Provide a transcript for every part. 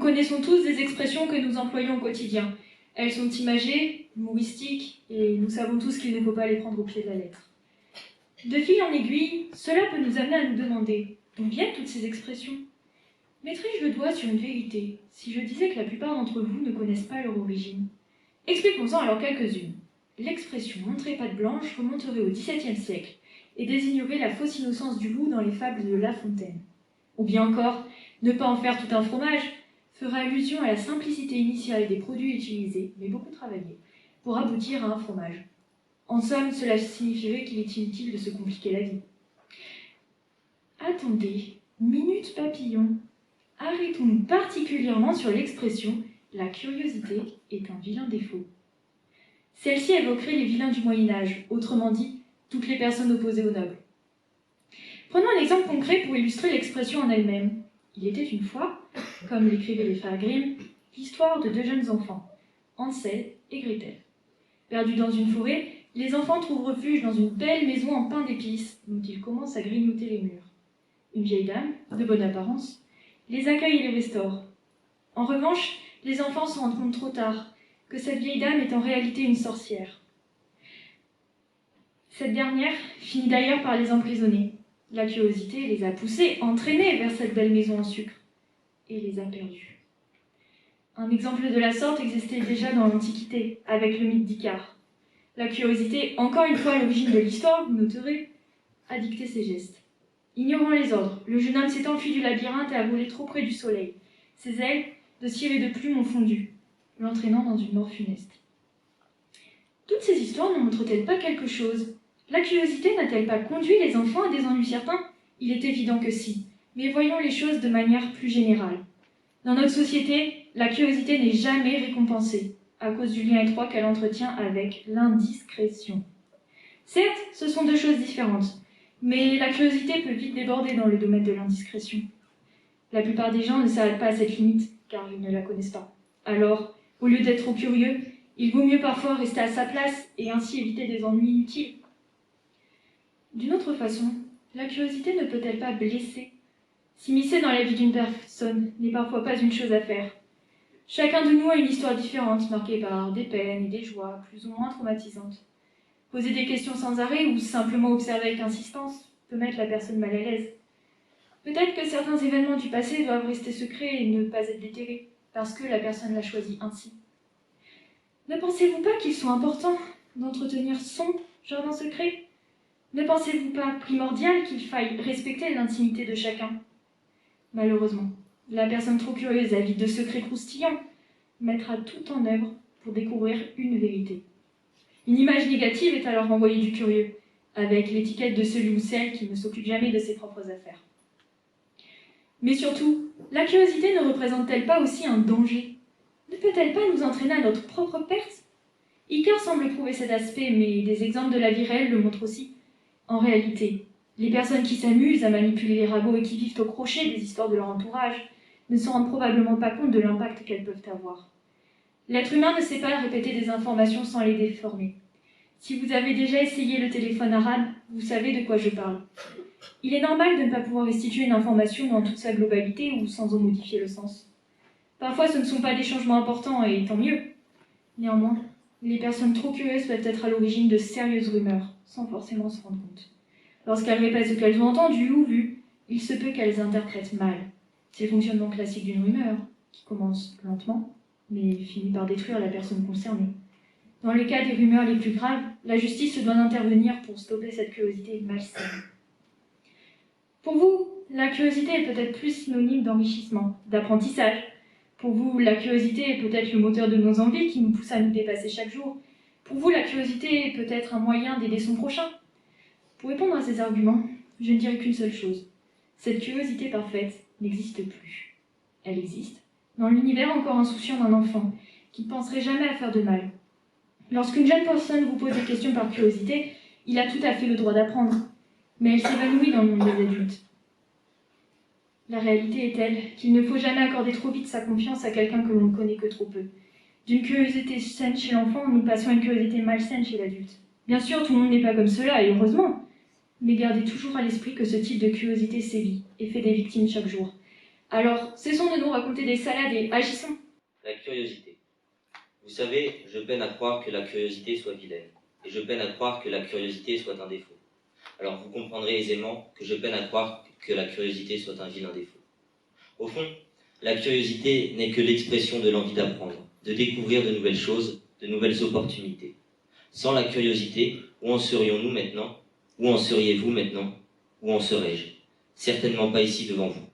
connaissons tous des expressions que nous employons au quotidien. Elles sont imagées, humoristiques, et nous savons tous qu'il ne faut pas les prendre au pied de la lettre. De fil en aiguille, cela peut nous amener à nous demander d'où viennent toutes ces expressions. Mettrais-je le doigt sur une vérité si je disais que la plupart d'entre vous ne connaissent pas leur origine? Expliquons-en alors quelques-unes. L'expression « montrer patte blanche » remonterait au XVIIe siècle et désignerait la fausse innocence du loup dans les fables de La Fontaine. Ou bien encore, ne pas en faire tout un fromage fera allusion à la simplicité initiale des produits utilisés, mais beaucoup travaillés, pour aboutir à un fromage. En somme, cela signifierait qu'il est inutile de se compliquer la vie. Attendez, minute papillon. Arrêtons-nous particulièrement sur l'expression « la curiosité est un vilain défaut ». Celle-ci évoquerait les vilains du Moyen-Âge, autrement dit, toutes les personnes opposées aux nobles. Prenons un exemple concret pour illustrer l'expression en elle-même. Il était une fois, comme l'écrivaient les frères Grimm, l'histoire de deux jeunes enfants, Hansel et Gretel. Perdus dans une forêt, les enfants trouvent refuge dans une belle maison en pain d'épices, dont ils commencent à grignoter les murs. Une vieille dame, de bonne apparence, les accueille et les restaure. En revanche, les enfants se rendent compte trop tard que cette vieille dame est en réalité une sorcière. Cette dernière finit d'ailleurs par les emprisonner. La curiosité les a poussés, entraînés vers cette belle maison en sucre, et les a perdus. Un exemple de la sorte existait déjà dans l'Antiquité, avec le mythe d'Icare. La curiosité, encore une fois à l'origine de l'histoire, vous noterez, a dicté ses gestes. Ignorant les ordres, le jeune homme s'est enfui du labyrinthe et a volé trop près du soleil. Ses ailes, de cire et de plumes, ont fondu, l'entraînant dans une mort funeste. Toutes ces histoires ne montrent-elles pas quelque chose? La curiosité n'a-t-elle pas conduit les enfants à des ennuis certains? Il est évident que si, mais voyons les choses de manière plus générale. Dans notre société, la curiosité n'est jamais récompensée, à cause du lien étroit qu'elle entretient avec l'indiscrétion. Certes, ce sont deux choses différentes, mais la curiosité peut vite déborder dans le domaine de l'indiscrétion. La plupart des gens ne s'arrêtent pas à cette limite, car ils ne la connaissent pas. Alors, au lieu d'être trop curieux, il vaut mieux parfois rester à sa place et ainsi éviter des ennuis inutiles. D'une autre façon, la curiosité ne peut-elle pas blesser? S'immiscer dans la vie d'une personne n'est parfois pas une chose à faire. Chacun de nous a une histoire différente, marquée par des peines et des joies, plus ou moins traumatisantes. Poser des questions sans arrêt ou simplement observer avec insistance peut mettre la personne mal à l'aise. Peut-être que certains événements du passé doivent rester secrets et ne pas être déterrés, parce que la personne l'a choisi ainsi. Ne pensez-vous pas qu'il soit important d'entretenir son jardin secret? Ne pensez-vous pas primordial qu'il faille respecter l'intimité de chacun? Malheureusement, la personne trop curieuse, avide de secrets croustillants, mettra tout en œuvre pour découvrir une vérité. Une image négative est alors renvoyée du curieux, avec l'étiquette de celui ou celle qui ne s'occupe jamais de ses propres affaires. Mais surtout, la curiosité ne représente-t-elle pas aussi un danger? Ne peut-elle pas nous entraîner à notre propre perte? Icare semble prouver cet aspect, mais des exemples de la vie réelle le montrent aussi. En réalité, les personnes qui s'amusent à manipuler les ragots et qui vivent au crochet des histoires de leur entourage ne se rendent probablement pas compte de l'impact qu'elles peuvent avoir. L'être humain ne sait pas répéter des informations sans les déformer. Si vous avez déjà essayé le téléphone arabe, vous savez de quoi je parle. Il est normal de ne pas pouvoir restituer une information dans toute sa globalité ou sans en modifier le sens. Parfois, ce ne sont pas des changements importants, et tant mieux. Néanmoins, les personnes trop curieuses peuvent être à l'origine de sérieuses rumeurs, sans forcément se rendre compte. Lorsqu'elles répètent ce qu'elles ont entendu ou vu, il se peut qu'elles interprètent mal. C'est le fonctionnement classique d'une rumeur, qui commence lentement, mais finit par détruire la personne concernée. Dans les cas des rumeurs les plus graves, la justice se doit d'intervenir pour stopper cette curiosité malsaine. Pour vous, la curiosité est peut-être plus synonyme d'enrichissement, d'apprentissage. Pour vous, la curiosité est peut-être le moteur de nos envies qui nous pousse à nous dépasser chaque jour. Pour vous, la curiosité est peut-être un moyen d'aider son prochain. Pour répondre à ces arguments, je ne dirai qu'une seule chose. Cette curiosité parfaite n'existe plus. Elle existe dans l'univers encore insouciant d'un enfant qui ne penserait jamais à faire de mal. Lorsqu'une jeune personne vous pose des questions par curiosité, il a tout à fait le droit d'apprendre, mais elle s'évanouit dans le monde des adultes. La réalité est telle qu'il ne faut jamais accorder trop vite sa confiance à quelqu'un que l'on ne connaît que trop peu. D'une curiosité saine chez l'enfant, nous passons à une curiosité malsaine chez l'adulte. Bien sûr, tout le monde n'est pas comme cela, et heureusement, mais gardez toujours à l'esprit que ce type de curiosité sévit et fait des victimes chaque jour. Alors, cessons de nous raconter des salades et agissons. La curiosité. Vous savez, je peine à croire que la curiosité soit vilaine, et je peine à croire que la curiosité soit un défaut. Alors vous comprendrez aisément que je peine à croire que la curiosité soit un vilain défaut. Au fond, la curiosité n'est que l'expression de l'envie d'apprendre, de découvrir de nouvelles choses, de nouvelles opportunités. Sans la curiosité, où en serions-nous maintenant? Où en seriez-vous maintenant? Où en serais-je? Certainement pas ici devant vous.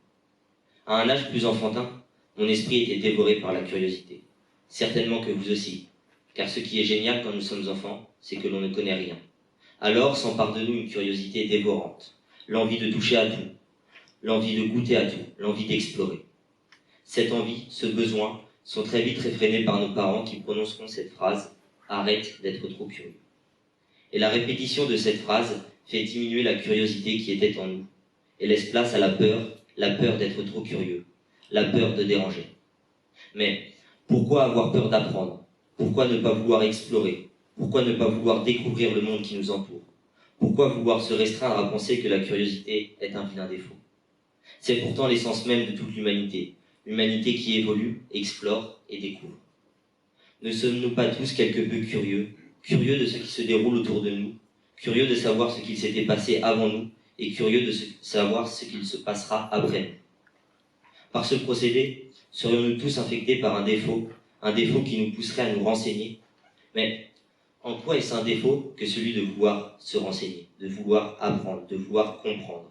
À un âge plus enfantin, mon esprit était dévoré par la curiosité. Certainement que vous aussi, car ce qui est génial quand nous sommes enfants, c'est que l'on ne connaît rien. Alors s'empare de nous une curiosité dévorante, l'envie de toucher à tout, l'envie de goûter à tout, l'envie d'explorer. Cette envie, ce besoin, sont très vite réfrénés par nos parents qui prononceront cette phrase « Arrête d'être trop curieux ». Et la répétition de cette phrase fait diminuer la curiosité qui était en nous et laisse place à la peur d'être trop curieux, la peur de déranger. Mais pourquoi avoir peur d'apprendre? Pourquoi ne pas vouloir explorer? Pourquoi ne pas vouloir découvrir le monde qui nous entoure? Pourquoi vouloir se restreindre à penser que la curiosité est un vilain défaut? C'est pourtant l'essence même de toute l'humanité, l'humanité qui évolue, explore et découvre. Ne sommes-nous pas tous quelque peu curieux, curieux de ce qui se déroule autour de nous, curieux de savoir ce qu'il s'était passé avant nous et curieux de savoir ce qu'il se passera après nous? Par ce procédé, serions-nous tous infectés par un défaut qui nous pousserait à nous renseigner? Mais en quoi est-ce un défaut que celui de vouloir se renseigner, de vouloir apprendre, de vouloir comprendre?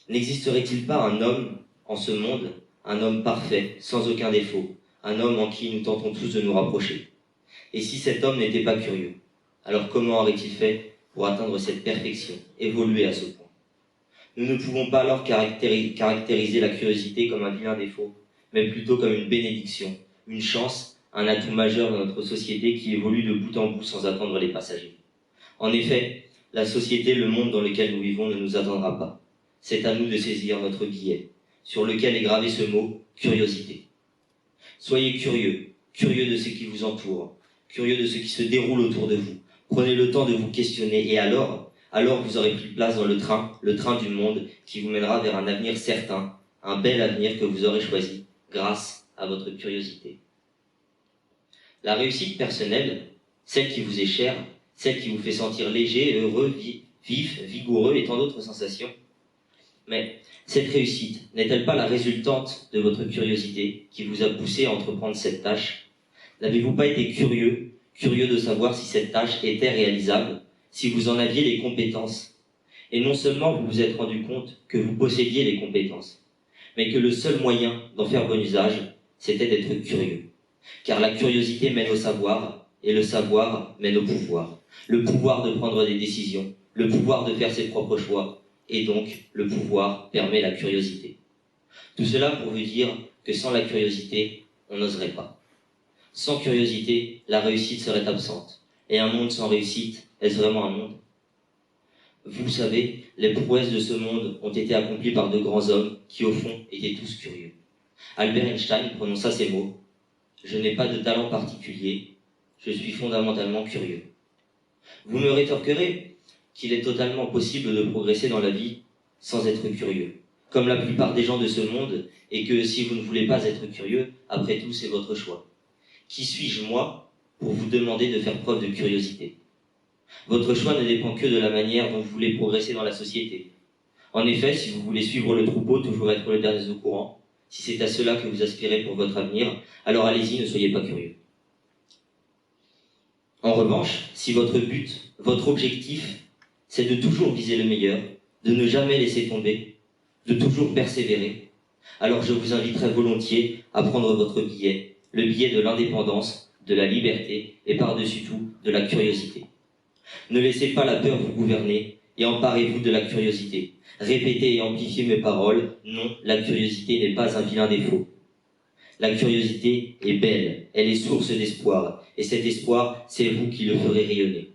N'existerait-il pas un homme en ce monde, un homme parfait, sans aucun défaut, un homme en qui nous tentons tous de nous rapprocher? Et si cet homme n'était pas curieux, alors comment aurait-il fait pour atteindre cette perfection, évoluer à ce point? Nous ne pouvons pas alors caractériser la curiosité comme un vilain défaut, mais plutôt comme une bénédiction, une chance, un atout majeur dans notre société qui évolue de bout en bout sans attendre les passagers. En effet, la société, le monde dans lequel nous vivons ne nous attendra pas. C'est à nous de saisir notre billet, sur lequel est gravé ce mot « curiosité ». Soyez curieux, curieux de ce qui vous entoure, curieux de ce qui se déroule autour de vous. Prenez le temps de vous questionner et alors vous aurez pris place dans le train du monde qui vous mènera vers un avenir certain, un bel avenir que vous aurez choisi grâce à votre curiosité. La réussite personnelle, celle qui vous est chère, celle qui vous fait sentir léger, heureux, vif, vigoureux et tant d'autres sensations. Mais cette réussite n'est-elle pas la résultante de votre curiosité qui vous a poussé à entreprendre cette tâche? N'avez-vous pas été curieux de savoir si cette tâche était réalisable, si vous en aviez les compétences? Et non seulement vous vous êtes rendu compte que vous possédiez les compétences, mais que le seul moyen d'en faire bon usage, c'était d'être curieux. Car la curiosité mène au savoir, et le savoir mène au pouvoir. Le pouvoir de prendre des décisions, le pouvoir de faire ses propres choix, et donc le pouvoir permet la curiosité. Tout cela pour vous dire que sans la curiosité, on n'oserait pas. Sans curiosité, la réussite serait absente. Et un monde sans réussite, est-ce vraiment un monde? Vous savez, les prouesses de ce monde ont été accomplies par de grands hommes qui, au fond, étaient tous curieux. Albert Einstein prononça ces mots: « Je n'ai pas de talent particulier, je suis fondamentalement curieux. » Vous me rétorquerez qu'il est totalement possible de progresser dans la vie sans être curieux, comme la plupart des gens de ce monde, et que si vous ne voulez pas être curieux, après tout, c'est votre choix. Qui suis-je, moi, pour vous demander de faire preuve de curiosité? Votre choix ne dépend que de la manière dont vous voulez progresser dans la société. En effet, si vous voulez suivre le troupeau, toujours être le dernier au courant, si c'est à cela que vous aspirez pour votre avenir, alors allez-y, ne soyez pas curieux. En revanche, si votre but, votre objectif, c'est de toujours viser le meilleur, de ne jamais laisser tomber, de toujours persévérer, alors je vous inviterai volontiers à prendre votre billet, le billet de l'indépendance, de la liberté et par-dessus tout de la curiosité. Ne laissez pas la peur vous gouverner et emparez-vous de la curiosité. Répétez et amplifiez mes paroles, non, la curiosité n'est pas un vilain défaut. La curiosité est belle, elle est source d'espoir, et cet espoir, c'est vous qui le ferez rayonner.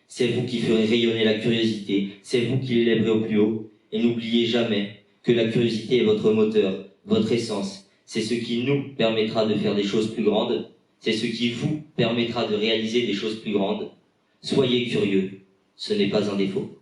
C'est vous qui ferez rayonner la curiosité, c'est vous qui l'élèverez au plus haut, et n'oubliez jamais que la curiosité est votre moteur, votre essence, c'est ce qui nous permettra de faire des choses plus grandes, c'est ce qui vous permettra de réaliser des choses plus grandes. Soyez curieux, ce n'est pas un défaut.